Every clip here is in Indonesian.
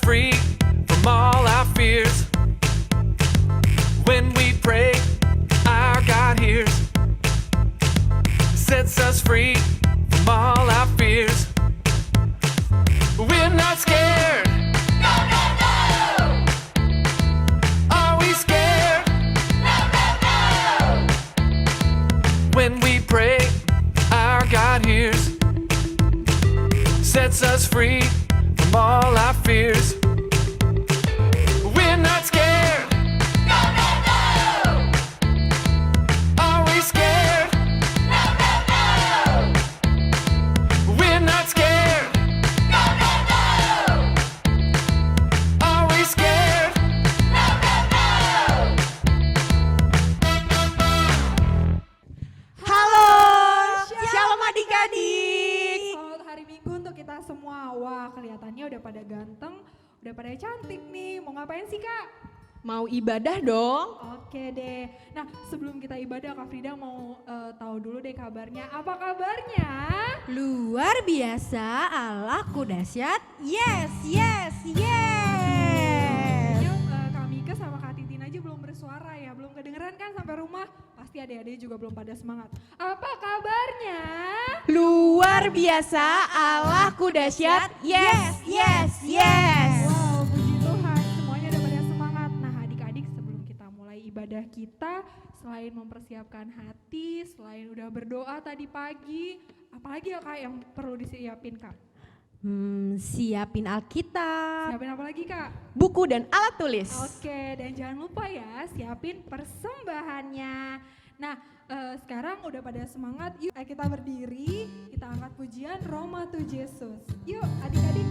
free from all our fears. When we pray, our God hears. Sets us free from all our fears. We're not scared. No, no, no! Are we scared? No, no, no! When we pray, our God hears. Sets us free from all our fears. We're not scared. No, no, no! Are we scared? No, no, no! We're not scared. No, no, no! Are we scared? No, no, no! Halo, shalom adik-adik. Selamat hari Minggu untuk kita semua. Wah, kelihatannya udah pada ganteng, udah pada cantik nih. Mau ngapain sih, Kak? Mau ibadah dong? Oke deh. Nah, sebelum kita ibadah, Kak Frida mau tahu dulu deh kabarnya. Apa kabarnya? Luar biasa, Allahku dahsyat. Yes, yes, yes. Kayaknya Kak Mika sama Kak Titin aja belum bersuara ya, belum kedengeran kan sampai rumah. Pasti adik-adik juga belum pada semangat. Apa kabarnya? Luar biasa, Allahku dahsyat. Yes, yes, yes. Wow, puji Tuhan, semuanya udah pada semangat. Nah, adik-adik, sebelum kita mulai ibadah kita, selain mempersiapkan hati, selain udah berdoa tadi pagi, apalagi ya Kak yang perlu disiapin Kak? Siapin Alkitab, Siapin apa lagi Kak? buku dan alat tulis. Oke, dan jangan lupa ya, siapin persembahannya. Nah, sekarang udah pada semangat, yuk kita berdiri, kita angkat pujian Roma to Jesus. Yuk adik-adik.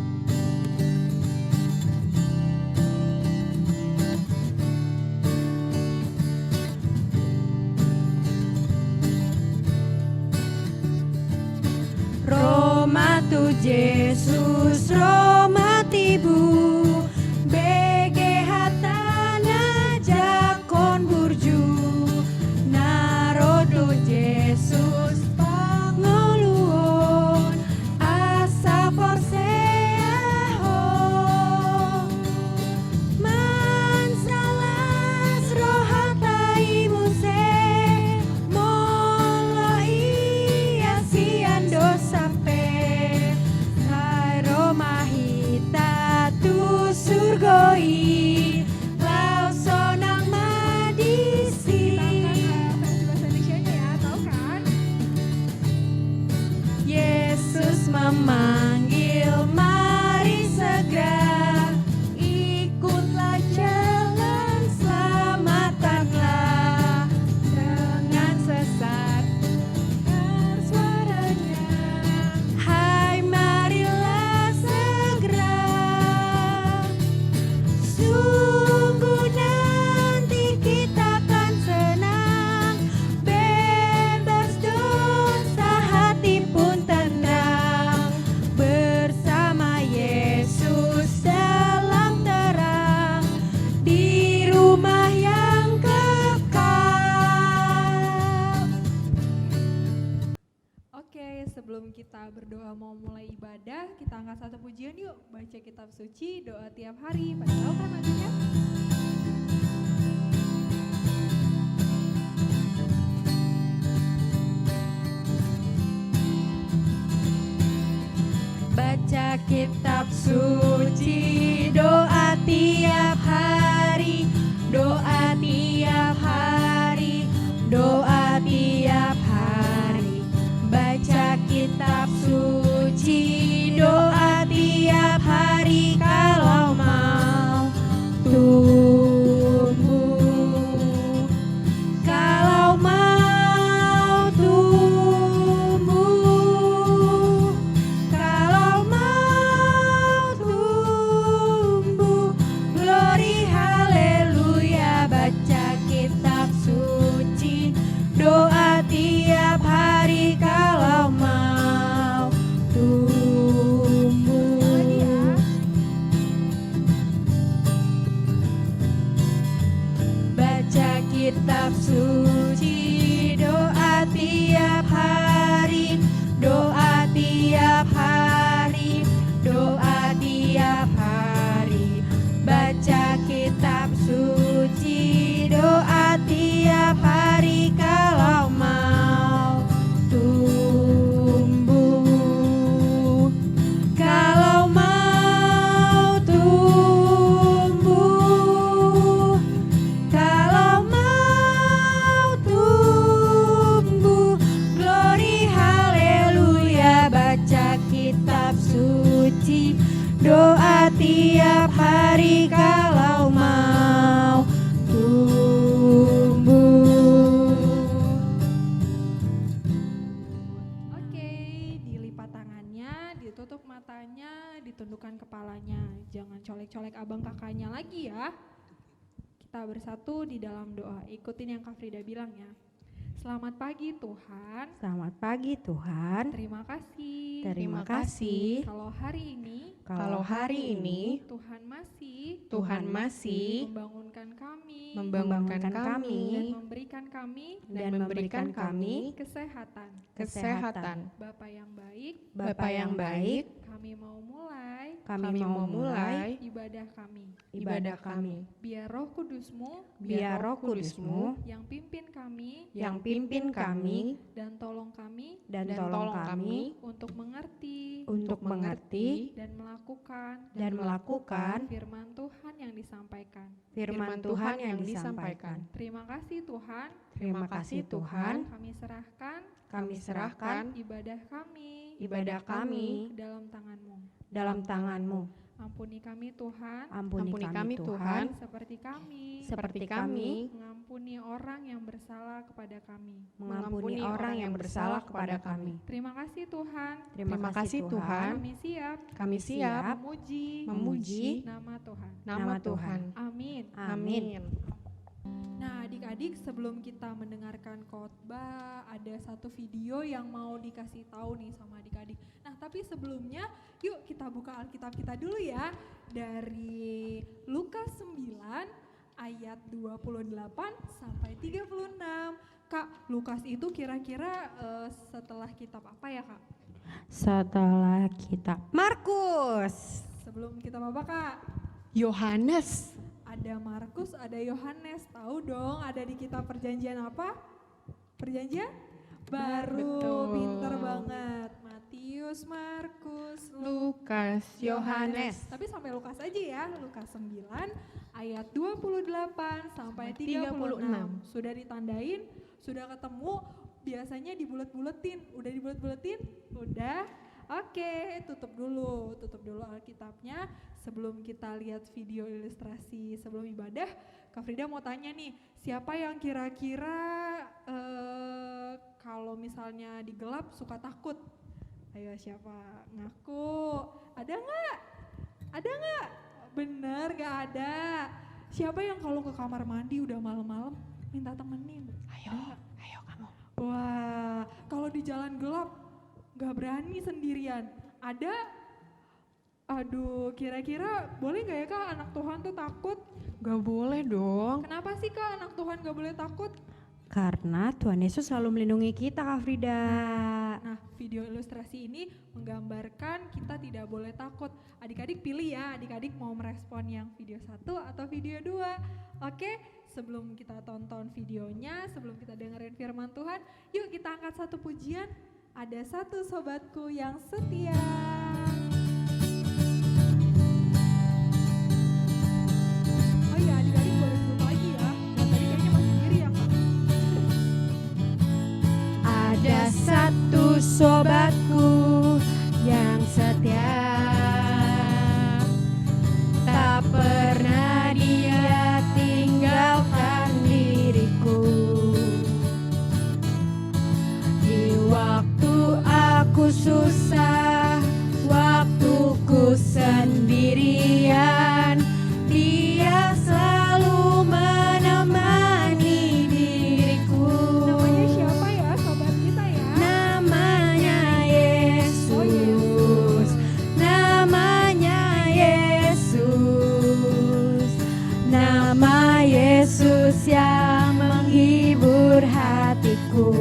Roma tu Jesus, Roma tibu, BG hatana jakon burju, narodo Jesus pangoluon, asa forseaho, mansalas rohatai muse, molo iya siando sampe, hai Roma hita tu surgoi, lau sonang madisi. Kita angkat versi bahasa Indonesianya ya, tahu kan? Yesus memanggil, mari segera ikutlah jalan selamatkanlah, dengan sesat dengar suaranya, hai marilah segera, sungguh nanti kita akan senang, bebas dosa hati pun tenang, bersama Yesus dalam terang, di rumah yang kekal. Oke, sebelum kita berdoa mau mulai ibadah, kita angkat satu pujian yuk. Baca kitab suci, doa tiap hari. Pada tahu kan lagunya? Baca kitab suci, doa tiap hari, doa tiap hari, doa tiap hari. Baca kitab suci, doa tiap hari, kalau mau tumbuh, kalau mau tumbuh, kalau mau tumbuh, glory haleluya. Baca kitab suci, doa tiap hari, kalau mau tumbuh. Lagi ya. Baca kitab suci, doa tiap hari, doa tiap hari, doa tiap hari. tundukkan kepalanya. Jangan colek-colek abang kakaknya lagi ya. Kita bersatu di dalam doa. Ikutin yang Kak Frida bilang ya. Selamat pagi Tuhan. Selamat pagi Tuhan. Terima kasih. Terima kasih. Kalau hari ini Kalau hari ini Tuhan masih membangunkan kami dan memberikan kami kesehatan. Bapa yang baik, Bapa yang baik, kami mau mulai kami mau mulai ibadah kami. ibadah kami. Biar Roh Kudus-Mu Biar Roh Kudus-Mu yang pimpin kami yang pimpin kami dan tolong kami dan tolong kami untuk mengerti untuk mengerti dan melakukan firman Tuhan yang disampaikan. firman Tuhan yang disampaikan. Terima kasih Tuhan, Terima kasih Tuhan, kami serahkan ibadah ibadah kami kami ke dalam tangan-Mu. dalam tangan-Mu. Ampuni kami Tuhan, Ampuni kami Tuhan, seperti kami seperti kami mengampuni orang yang bersalah kepada kami. mengampuni orang yang bersalah kepada kami. Terima kasih Tuhan, Terima kasih Tuhan, kami siap memuji nama Tuhan. nama Tuhan. Amin. Amin. Nah adik-adik, sebelum kita mendengarkan khotbah, ada satu video yang mau dikasih tahu nih sama adik-adik. Nah tapi sebelumnya yuk kita buka Alkitab kita dulu ya. Dari Lukas 9 ayat 28 sampai 36. Kak, Lukas itu kira-kira setelah kitab apa ya Kak? Setelah kitab Markus. Sebelum kitab apa Kak? Yohanes. Ada Markus, ada Yohanes. Tahu dong ada di kitab perjanjian apa? Perjanjian baru. Betul. Pinter banget. Matius, Markus, Lukas, Yohanes. Tapi sampai Lukas aja ya. Lukas 9 ayat 28 sampai 36. Sudah ditandain, sudah ketemu, biasanya dibulet-buletin. Udah dibulet-buletin? Udah. Oke, tutup dulu Alkitabnya. Sebelum kita lihat video ilustrasi sebelum ibadah, Kak Frida mau tanya nih, siapa yang kira-kira kalau misalnya digelap suka takut? Ayo siapa? Ngaku. Ada nggak? Ada nggak? Bener gak ada. Siapa yang kalau ke kamar mandi udah malam-malam minta temenin? Ayo kamu. Wah, kalau di jalan gelap gak berani sendirian. Ada? Aduh, kira-kira boleh gak ya Kak anak Tuhan tuh takut? Gak boleh dong. Kenapa sih Kak anak Tuhan gak boleh takut? Karena Tuhan Yesus selalu melindungi kita, Kak Frida. Nah, video ilustrasi ini menggambarkan kita tidak boleh takut. Adik-adik pilih ya, adik-adik mau merespon yang video 1 atau video 2. Oke, sebelum kita tonton videonya, sebelum kita dengerin firman Tuhan, yuk kita angkat satu pujian. Ada satu sobatku yang setia. Oh iya, adik-adik boleh duduk lagi ya. Yang tadi kayaknya masih diri ya Kak. Ada satu sobatku yang setia, tak pernah dia tinggalkan diriku. Di waktu aku susah, waktuku sendirian, dia selalu menemani diriku. Namanya siapa ya sobat kita ya? Namanya Oh, Yesus, namanya Yesus, nama Yesus yang menghibur hatiku.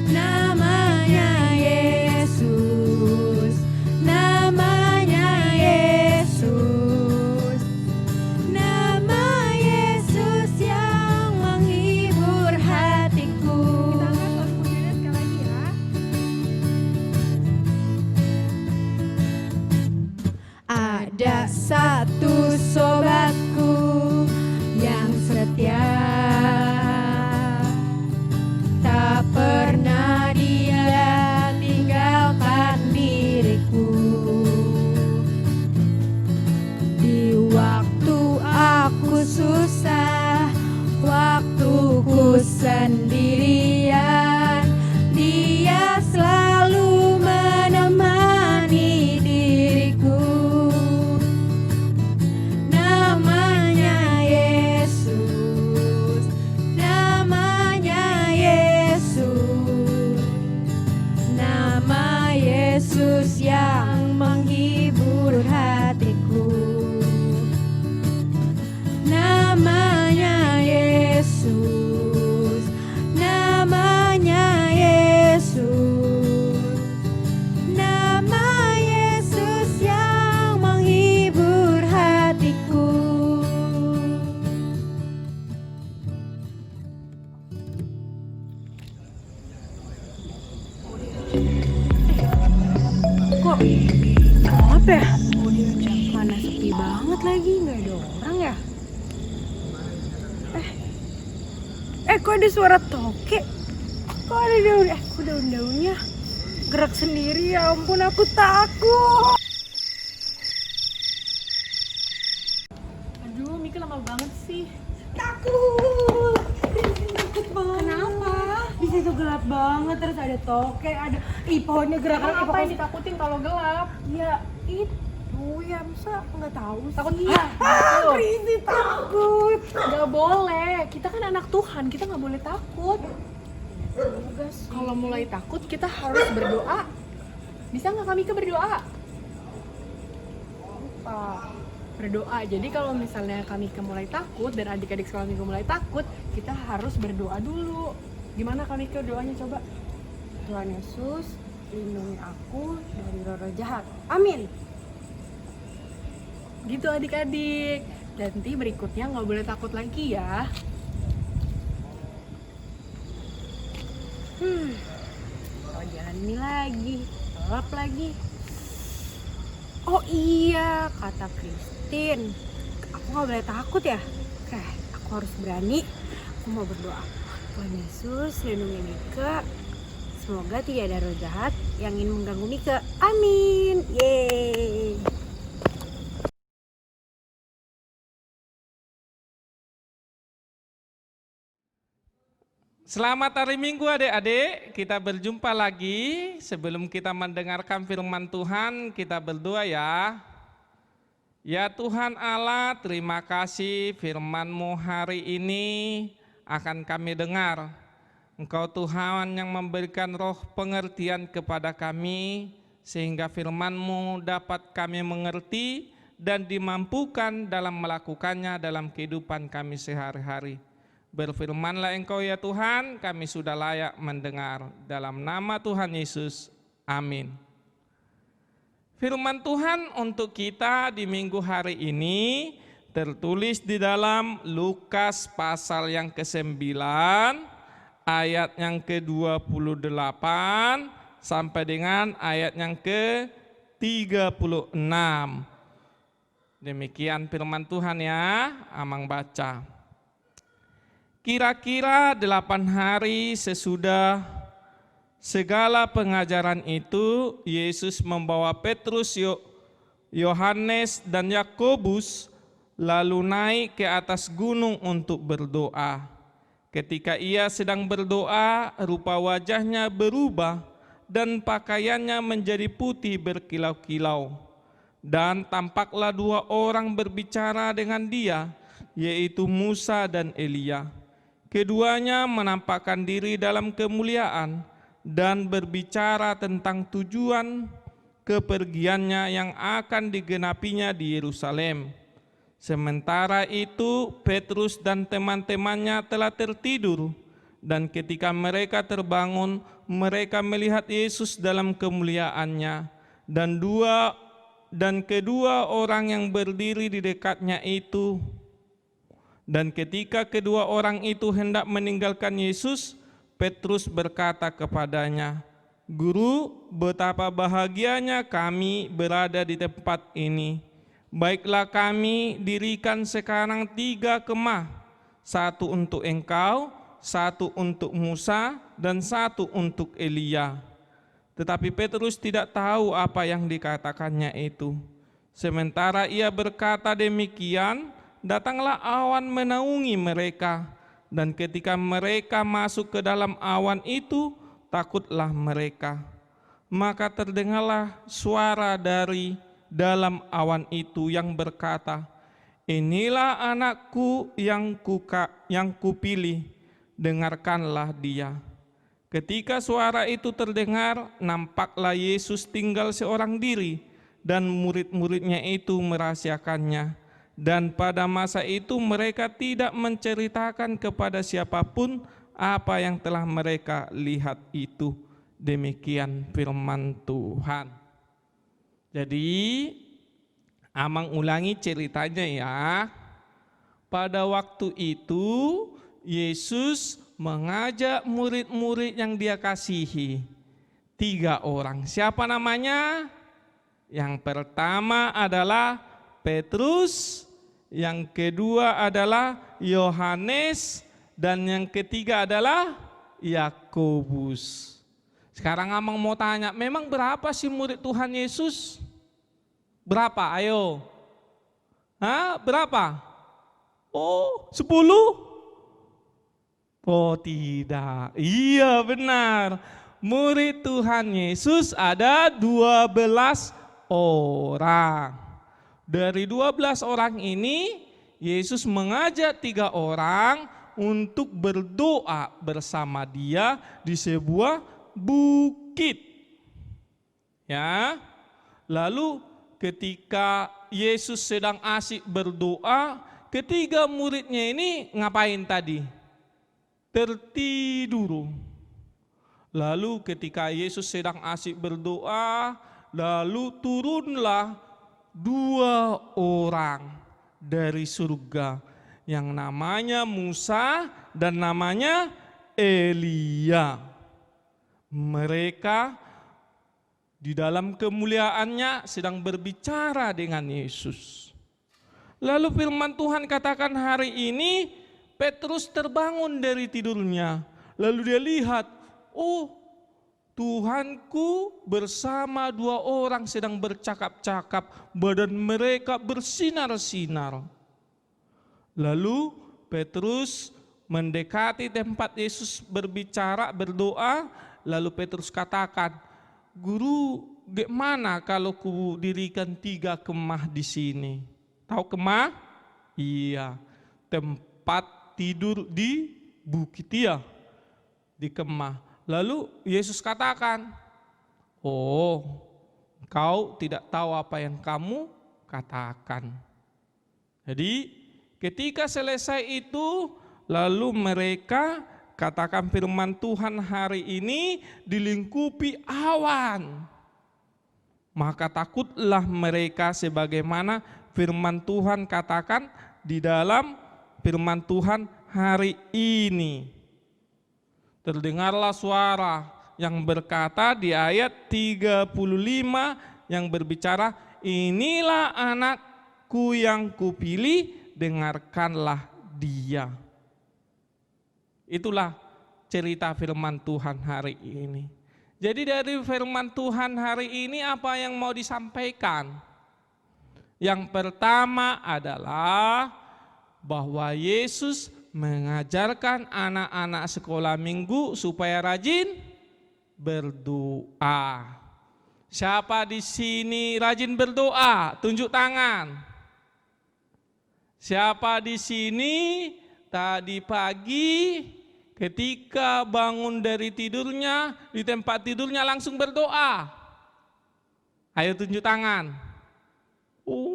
Namanya Yesus, namanya Yesus, nama Yesus yang menghibur hatiku. Kita angkat satu pujiannya sekali lagi ya. Ada satu sobatku yang setia, tak pernah dia tinggalkan diriku. Di waktu aku susah, waktuku sendirian, dia selalu menemani ya? Mana sepi banget lagi, nggak ada orang ya? Kok ada suara toke? Kok ada daun? Kok daun-daunnya gerak sendiri? Ya ampun, aku takut. Aduh, Mika lama banget sih. Takut banget. Kenapa? Di situ gelap banget, terus ada toke, ada pohonnya gerakan. Apa yang ditakutin kalau gelap? Ya itu ya, masa nggak tahu sih. Takut? Krisi takut. Gak boleh. Kita kan anak Tuhan, kita nggak boleh takut. Kalau mulai takut, kita harus berdoa. Bisa nggak kami berdoa? Berdoa. Jadi kalau misalnya kami mulai takut dan adik-adik sekolah minggu mulai takut, kita harus berdoa dulu. Gimana kami doanya coba? Tuhan Yesus, lindungi aku dari roh-roh jahat. Amin. Gitu adik-adik. Nanti berikutnya nggak boleh takut lagi ya. Oh, jalan ini lagi, gelap lagi. Oh iya, kata Christine, aku nggak boleh takut ya. Oke, aku harus berani. Aku mau berdoa. Tuhan Yesus, lindungi Mika. Semoga tidak ada roh jahat yang ingin mengganggu Mika. Amin. Yeay. Selamat hari Minggu adik-adik, kita berjumpa lagi. Sebelum kita mendengarkan firman Tuhan, kita berdoa ya. Ya Tuhan Allah, terima kasih firman-Mu hari ini akan kami dengar. Engkau Tuhan yang memberikan roh pengertian kepada kami, sehingga firman-Mu dapat kami mengerti dan dimampukan dalam melakukannya dalam kehidupan kami sehari-hari. Berfirmanlah Engkau ya Tuhan, kami sudah layak mendengar. Dalam nama Tuhan Yesus, amin. Firman Tuhan untuk kita di minggu hari ini tertulis di dalam Lukas pasal yang ke-9, ayat yang ke-28 sampai dengan ayat yang ke-36. Demikian firman Tuhan ya, Amang baca. Kira-kira 8 hari sesudah segala pengajaran itu, Yesus membawa Petrus, Yohanes, dan Yakobus lalu naik ke atas gunung untuk berdoa. Ketika ia sedang berdoa, rupa wajahnya berubah dan pakaiannya menjadi putih berkilau-kilau. Dan tampaklah 2 orang berbicara dengan dia, yaitu Musa dan Elia. Keduanya menampakkan diri dalam kemuliaan dan berbicara tentang tujuan kepergiannya yang akan digenapinya di Yerusalem. Sementara itu Petrus dan teman-temannya telah tertidur, dan ketika mereka terbangun, mereka melihat Yesus dalam kemuliaannya, dan kedua orang yang berdiri di dekatnya itu. Dan ketika kedua orang itu hendak meninggalkan Yesus, Petrus berkata kepadanya, "Guru, betapa bahagianya kami berada di tempat ini. Baiklah kami dirikan sekarang 3 kemah, 1 untuk engkau, 1 untuk Musa, dan 1 untuk Elia." Tetapi Petrus tidak tahu apa yang dikatakannya itu. Sementara ia berkata demikian, datanglah awan menaungi mereka, dan ketika mereka masuk ke dalam awan itu, takutlah mereka. Maka terdengarlah suara dari dalam awan itu yang berkata, "Inilah anakku yang kupilih, dengarkanlah dia." Ketika suara itu terdengar, nampaklah Yesus tinggal seorang diri, dan murid-muridnya itu merahasiakannya. Dan pada masa itu mereka tidak menceritakan kepada siapapun apa yang telah mereka lihat itu. Demikian firman Tuhan. Jadi, Amang ulangi ceritanya ya. Pada waktu itu, Yesus mengajak murid-murid yang dia kasihi. 3 orang. Siapa namanya? Yang pertama adalah Petrus, yang kedua adalah Yohanes, dan yang ketiga adalah Yakobus. Sekarang Amang mau tanya, memang berapa sih murid Tuhan Yesus? Berapa? Ayo. Hah? Berapa? Oh, 10? Oh tidak, iya benar. Murid Tuhan Yesus ada 12 orang. Dari 12 orang ini, Yesus mengajak 3 orang untuk berdoa bersama dia di sebuah bukit. Ya. Lalu ketika Yesus sedang asik berdoa, ketiga muridnya ini ngapain tadi? Tertidur. Lalu ketika Yesus sedang asik berdoa, lalu turunlah 2 orang dari surga yang namanya Musa dan namanya Elia. Mereka di dalam kemuliaannya sedang berbicara dengan Yesus. Lalu firman Tuhan katakan hari ini Petrus terbangun dari tidurnya. Lalu dia lihat, oh Tuhanku bersama 2 orang sedang bercakap-cakap, badan mereka bersinar-sinar. Lalu Petrus mendekati tempat Yesus berbicara, berdoa, lalu Petrus katakan, Guru, gimana kalau ku dirikan 3 kemah di sini? Tahu kemah? Iya, tempat tidur di bukit ya, di kemah. Lalu Yesus katakan, oh, kau tidak tahu apa yang kamu katakan. Jadi ketika selesai itu, lalu mereka, katakan firman Tuhan hari ini, dilingkupi awan. Maka takutlah mereka sebagaimana firman Tuhan katakan di dalam firman Tuhan hari ini. Terdengarlah suara yang berkata di ayat 35 yang berbicara, inilah anakku yang kupilih, dengarkanlah dia. Itulah cerita firman Tuhan hari ini. Jadi dari firman Tuhan hari ini apa yang mau disampaikan? Yang pertama adalah bahwa Yesus mengajarkan anak-anak sekolah minggu supaya rajin berdoa. Siapa di sini rajin berdoa? Tunjuk tangan. Siapa di sini tadi pagi ketika bangun dari tidurnya, di tempat tidurnya langsung berdoa? Ayo tunjuk tangan.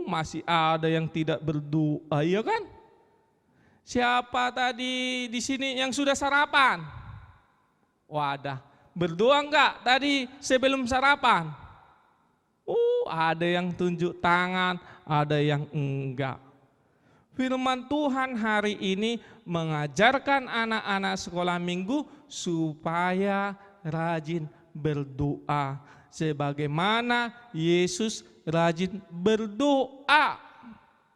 Masih ada yang tidak berdoa, ya kan? Siapa tadi di sini yang sudah sarapan? Wadah, berdoa enggak tadi sebelum sarapan? Ada yang tunjuk tangan, ada yang enggak. Firman Tuhan hari ini mengajarkan anak-anak sekolah minggu supaya rajin berdoa. Sebagaimana Yesus rajin berdoa.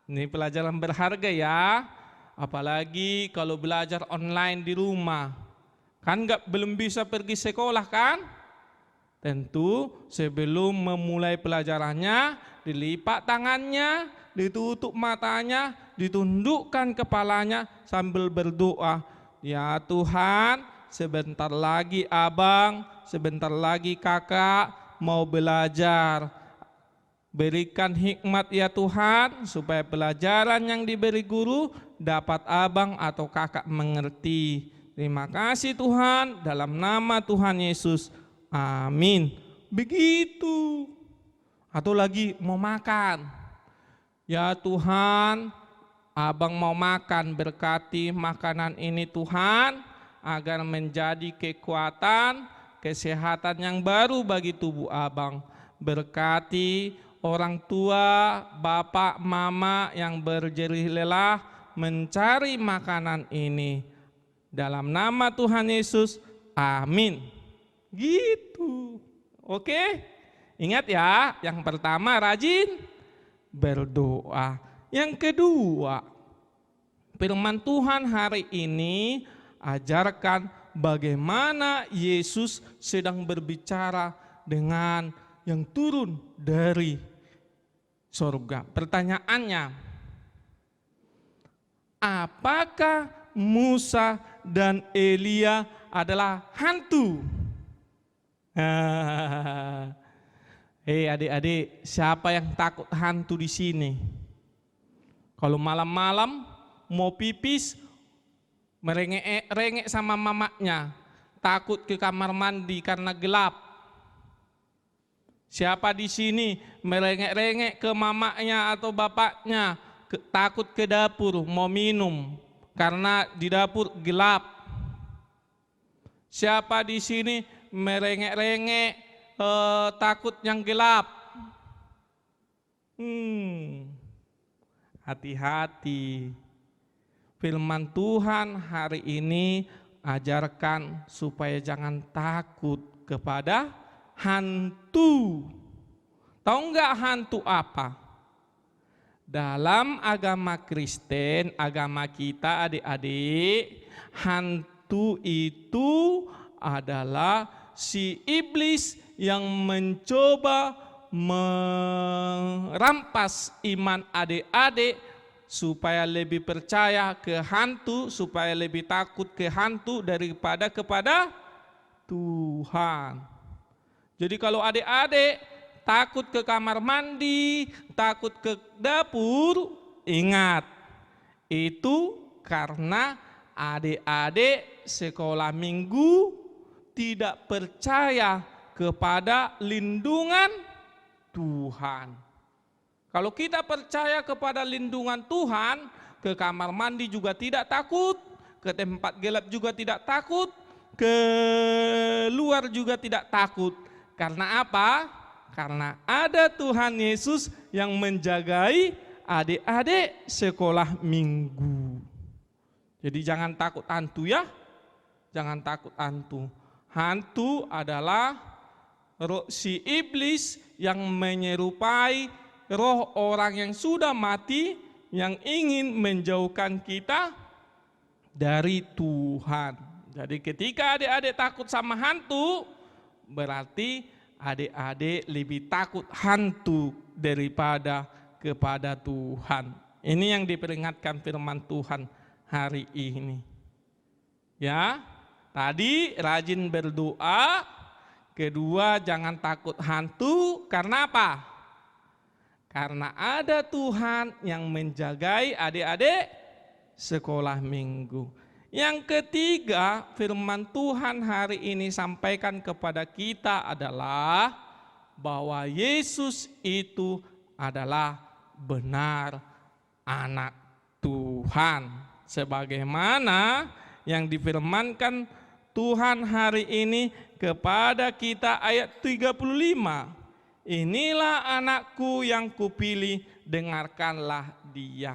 Ini pelajaran berharga ya. Apalagi kalau belajar online di rumah. Kan belum bisa pergi sekolah kan? Tentu sebelum memulai pelajarannya, dilipat tangannya, ditutup matanya, ditundukkan kepalanya sambil berdoa. Ya Tuhan, sebentar lagi abang, sebentar lagi kakak mau belajar. Berikan hikmat ya Tuhan, supaya pelajaran yang diberi guru dapat abang atau kakak mengerti. Terima kasih Tuhan, dalam nama Tuhan Yesus. Amin. Begitu. Atau lagi mau makan. Ya Tuhan, abang mau makan, berkati makanan ini Tuhan, agar menjadi kekuatan, kesehatan yang baru bagi tubuh abang. Berkati orang tua, bapak, mama yang berjerih lelah mencari makanan ini. Dalam nama Tuhan Yesus, amin. Gitu. Oke? Ingat ya, yang pertama rajin berdoa. Yang kedua, firman Tuhan hari ini ajarkan bagaimana Yesus sedang berbicara dengan yang turun dari surga. Pertanyaannya, apakah Musa dan Elia adalah hantu? Hei adik-adik, siapa yang takut hantu di sini? Kalau malam-malam mau pipis, merengek-rengek sama mamanya, takut ke kamar mandi karena gelap. Siapa di sini merengek-rengek ke mamanya atau bapaknya, takut ke dapur mau minum karena di dapur gelap? Siapa di sini merengek-rengek takut yang gelap? Hati-hati. Firman Tuhan hari ini ajarkan supaya jangan takut kepada hantu. Tahu nggak hantu apa? Dalam agama Kristen, agama kita adik-adik, hantu itu adalah si iblis yang mencoba merampas iman adik-adik supaya lebih percaya ke hantu, supaya lebih takut ke hantu daripada kepada Tuhan. Jadi kalau adik-adik takut ke kamar mandi, takut ke dapur, ingat, itu karena adik-adik sekolah minggu tidak percaya kepada lindungan Tuhan. Kalau kita percaya kepada lindungan Tuhan, ke kamar mandi juga tidak takut, ke tempat gelap juga tidak takut, ke luar juga tidak takut. Karena apa? Karena ada Tuhan Yesus yang menjagai adik-adik sekolah minggu. Jadi jangan takut hantu ya, jangan takut hantu. Hantu adalah roh si iblis yang menyerupai roh orang yang sudah mati yang ingin menjauhkan kita dari Tuhan. Jadi ketika adik-adik takut sama hantu, berarti adik-adik lebih takut hantu daripada kepada Tuhan. Ini yang diperingatkan firman Tuhan hari ini. Ya, tadi rajin berdoa, kedua jangan takut hantu, karena apa? Karena ada Tuhan yang menjagai adik-adik sekolah minggu. Yang ketiga, firman Tuhan hari ini sampaikan kepada kita adalah bahwa Yesus itu adalah benar anak Tuhan. Sebagaimana yang difirmankan Tuhan hari ini kepada kita ayat 35. Inilah anakku yang kupilih, dengarkanlah dia.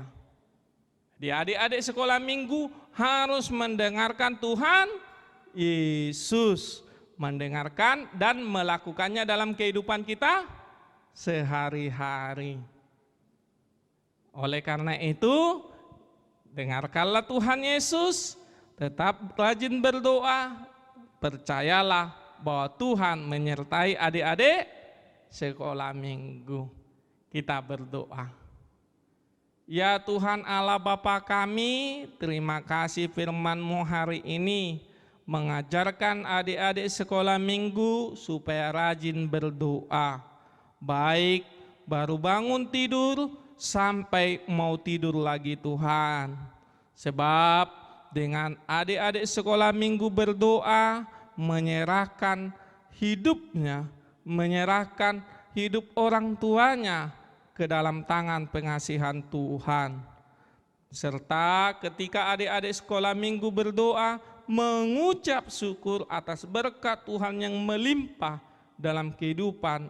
Di adik-adik sekolah minggu harus mendengarkan Tuhan Yesus, mendengarkan dan melakukannya dalam kehidupan kita sehari-hari. Oleh karena itu, dengarkanlah Tuhan Yesus, tetap rajin berdoa, percayalah bahwa Tuhan menyertai adik-adik sekolah minggu. Kita berdoa. Ya Tuhan Allah Bapa kami, terima kasih firman-Mu hari ini mengajarkan adik-adik sekolah minggu supaya rajin berdoa. Baik baru bangun tidur sampai mau tidur lagi Tuhan. Sebab dengan adik-adik sekolah minggu berdoa, menyerahkan hidupnya, menyerahkan hidup orang tuanya ke dalam tangan pengasihan Tuhan. Serta ketika adik-adik sekolah minggu berdoa, mengucap syukur atas berkat Tuhan yang melimpah dalam kehidupan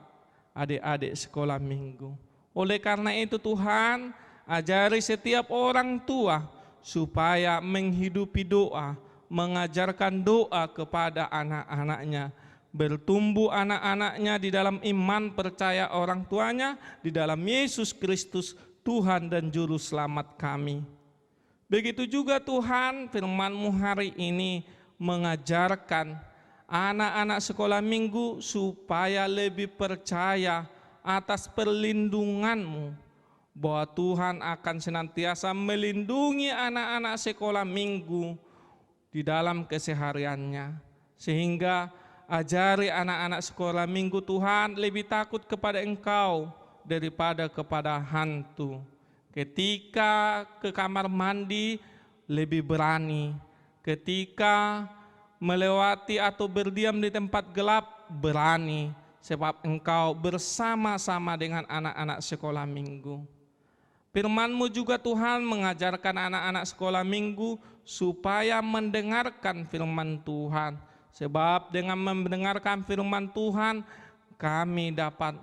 adik-adik sekolah minggu. Oleh karena itu Tuhan, ajari setiap orang tua supaya menghidupi doa, mengajarkan doa kepada anak-anaknya, bertumbuh anak-anaknya di dalam iman percaya orang tuanya di dalam Yesus Kristus Tuhan dan Juru Selamat kami. Begitu juga Tuhan, firman-Mu hari ini mengajarkan anak-anak sekolah minggu supaya lebih percaya atas perlindungan-Mu, bahwa Tuhan akan senantiasa melindungi anak-anak sekolah minggu di dalam kesehariannya. Sehingga ajari anak-anak sekolah minggu Tuhan lebih takut kepada Engkau daripada kepada hantu. Ketika ke kamar mandi lebih berani. Ketika melewati atau berdiam di tempat gelap berani. Sebab Engkau bersama-sama dengan anak-anak sekolah minggu. Firman-Mu juga Tuhan mengajarkan anak-anak sekolah minggu supaya mendengarkan firman Tuhan. Sebab dengan mendengarkan firman Tuhan, kami dapat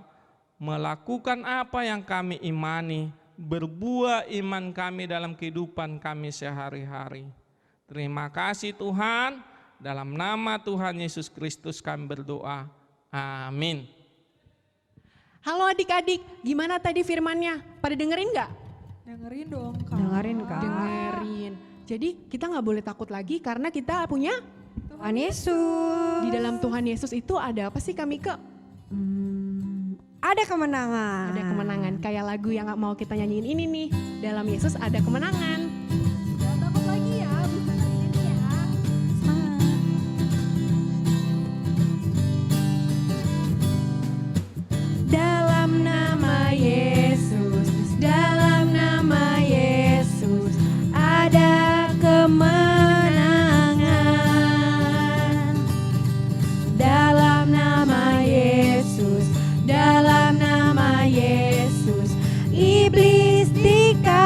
melakukan apa yang kami imani, berbuah iman kami dalam kehidupan kami sehari-hari. Terima kasih Tuhan, dalam nama Tuhan Yesus Kristus kami berdoa. Amin. Halo adik-adik, gimana tadi firmannya? Pada dengerin nggak? Dengerin dong Kak. Dengerin, Kak. Dengerin. Jadi kita nggak boleh takut lagi karena kita punya Tuhan Yesus. di dalam Tuhan Yesus itu ada apa sih Kak Mika? Ada kemenangan. Ada kemenangan. Kayak lagu yang mau kita nyanyiin ini nih. Dalam Yesus ada kemenangan. Jangan takut lagi ya, bisa ngertiin ya. Dalam nama Yesus, dalam nama Yesus ada kemenangan. Dalam nama Yesus, dalam nama Yesus iblis dikalahkan.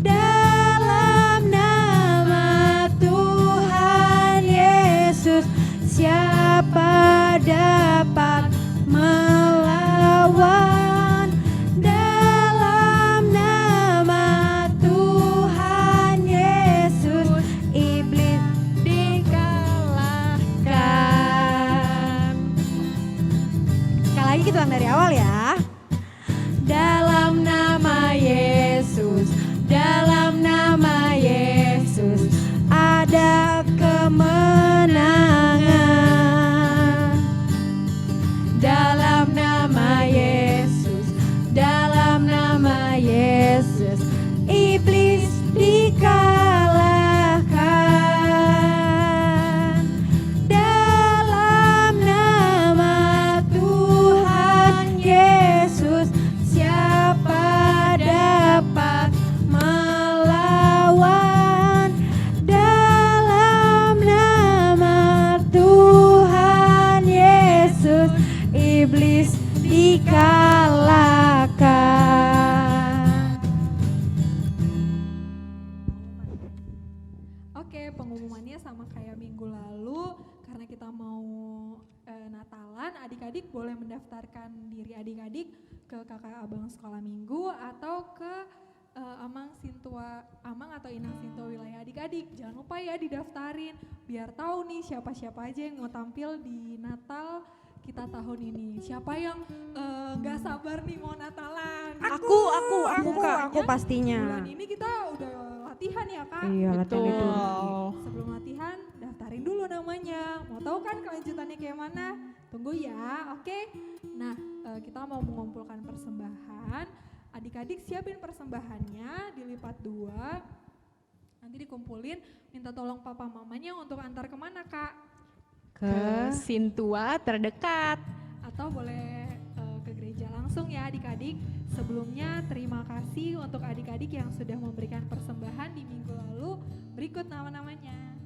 Dalam nama Tuhan Yesus siapa dapat melawan? Dalam nama Tuhan Yesus iblis dikalahkan. Sekali lagi kita ulang dari awal ya. Dalam nama Yesus, dalam nama Yesus ada kemenangan. Dalam nama Yesus, dalam nama Yesus iblis dikalahkan. Dalam nama Tuhan Yesus siapa dapat melawan? Dalam nama Tuhan Yesus iblis dikalahkan. Oke, pengumumannya sama kayak minggu lalu. Karena kita mau Natalan, adik-adik boleh mendaftarkan diri adik-adik ke kakak abang sekolah minggu atau ke Amang atau Inang Sintua wilayah adik-adik. Jangan lupa ya didaftarin biar tahu nih siapa-siapa aja yang mau tampil di Natal kita tahun ini. Siapa yang nggak sabar nih mau Natalan? Aku Kak, aku Bulan pastinya. ini kita udah latihan ya Kak. Iya, latihan itu. Sebelum latihan daftarin dulu namanya. Mau tahu kan kelanjutannya kayak mana? Tunggu ya, oke? Nah, kita mau mengumpulkan persembahan. Adik-adik siapin persembahannya, dilipat 2. Nanti dikumpulin, minta tolong papa mamanya untuk antar kemana Kak? Ke Sintua terdekat. Atau boleh ke gereja langsung ya adik-adik. Sebelumnya terima kasih untuk adik-adik yang sudah memberikan persembahan di minggu lalu. Berikut nama-namanya.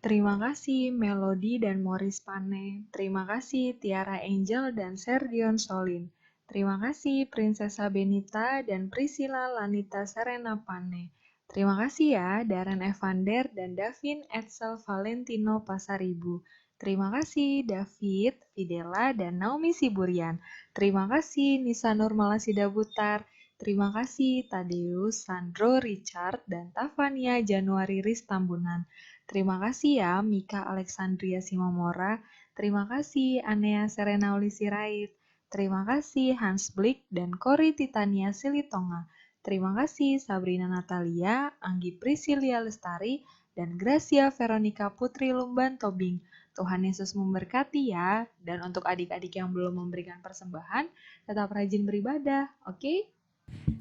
Terima kasih Melody dan Morris Pane. Terima kasih Tiara Angel dan Serdion Solin. Terima kasih Prinsesa Benita dan Priscilla Lanita Serena Pane. Terima kasih ya Darren Evander dan Davin Edsel Valentino Pasaribu. Terima kasih David, Fidela, dan Naomi Siburian. Terima kasih Nisa Nur Malasida Butar. Terima kasih Tadeus, Sandro, Richard, dan Tavania Januari Ristambunan. Terima kasih ya Mika Alexandria Simomora. Terima kasih Anea Serena Sirait. Terima kasih Hans Blik dan Kori Titania Silitonga. Terima kasih Sabrina Natalia, Anggi Priscilia Lestari, dan Gracia Veronica Putri Lumban Tobing. Tuhan Yesus memberkati ya. Dan untuk adik-adik yang belum memberikan persembahan, tetap rajin beribadah, oke?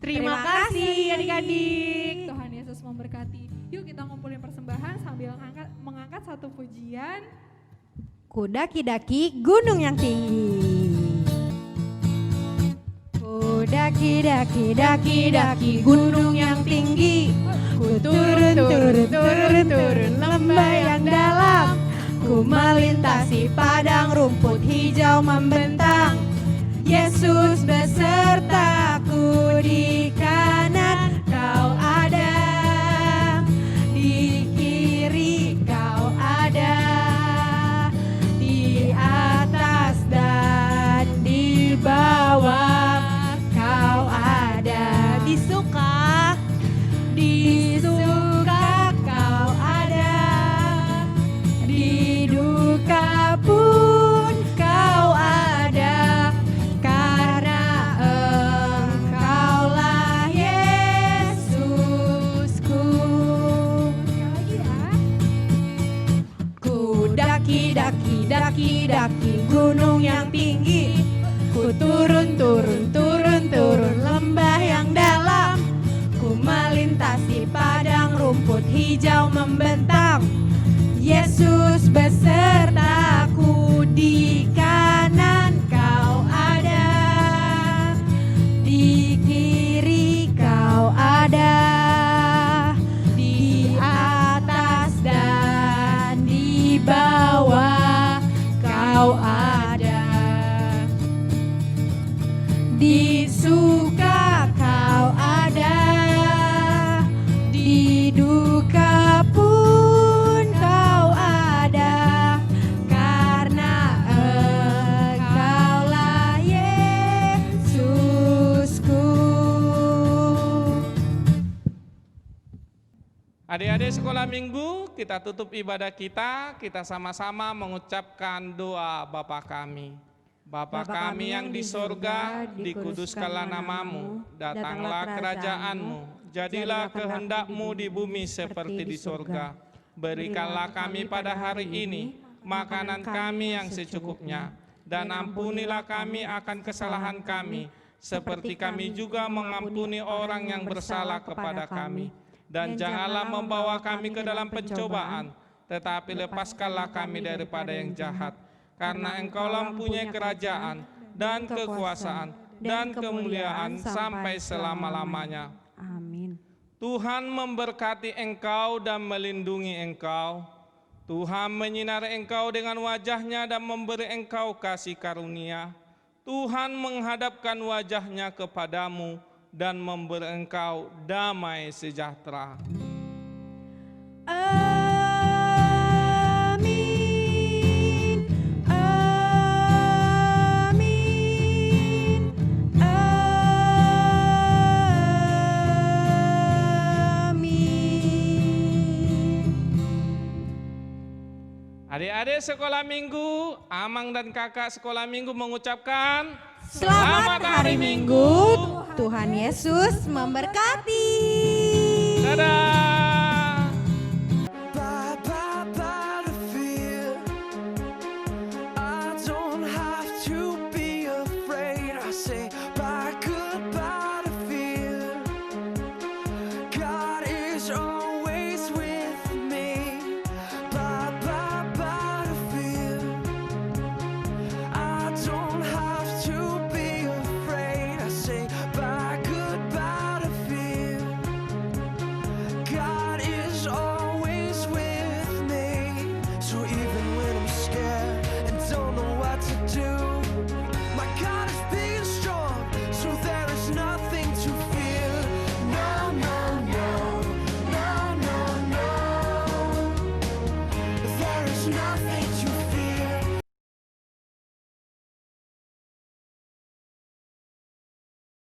Terima kasih adik-adik. Tuhan Yesus memberkati. Yuk kita ngumpulin persembahan sambil mengangkat satu pujian. Kudaki-daki gunung yang tinggi. Kudaki-daki gunung yang tinggi. Ku turun lembah yang dalam. Ku melintasi padang rumput hijau membentang. Yesus besertaku, di kanan kau ada, di kiri kau ada, di atas dan di bawah kau ada, di suka kau ada, di duka pun kau ada, karena Engkaulah Yesusku. Sekali lagi ya. Ku daki gunung yang tinggi. Ku turun lembah yang dalam. Ku melintasi padang rumput hijau membentang. Yesus besertaku, di kanan kau ada, di kiri kau ada, di atas dan di bawah kau ada, di suka kau ada, di duka pun kau ada, karena Engkaulah Yesusku. Adik-adik sekolah minggu, kita tutup ibadah kita sama-sama mengucapkan doa Bapa kami. Bapa kami yang di sorga, dikuduskanlah namamu, datanglah kerajaanmu, jadilah kehendakmu di bumi seperti di sorga. Berikanlah kami pada hari ini makanan kami yang secukupnya, dan ampunilah kami akan kesalahan kami, seperti kami juga mengampuni orang yang bersalah kepada kami. Dan janganlah membawa kami ke dalam pencobaan, tetapi lepaskanlah kami daripada yang jahat. Karena Engkaulah mempunyai kerajaan dan kekuasaan dan kemuliaan sampai selama-lamanya. Amin. Tuhan memberkati engkau dan melindungi engkau. Tuhan menyinari engkau dengan wajahnya dan memberi engkau kasih karunia. Tuhan menghadapkan wajahnya kepadamu dan memberi engkau damai sejahtera. Amin. Amin. Amin. Adik-adik sekolah minggu, Amang dan kakak sekolah minggu mengucapkan Selamat hari Minggu. Tuhan Yesus memberkati. dadah.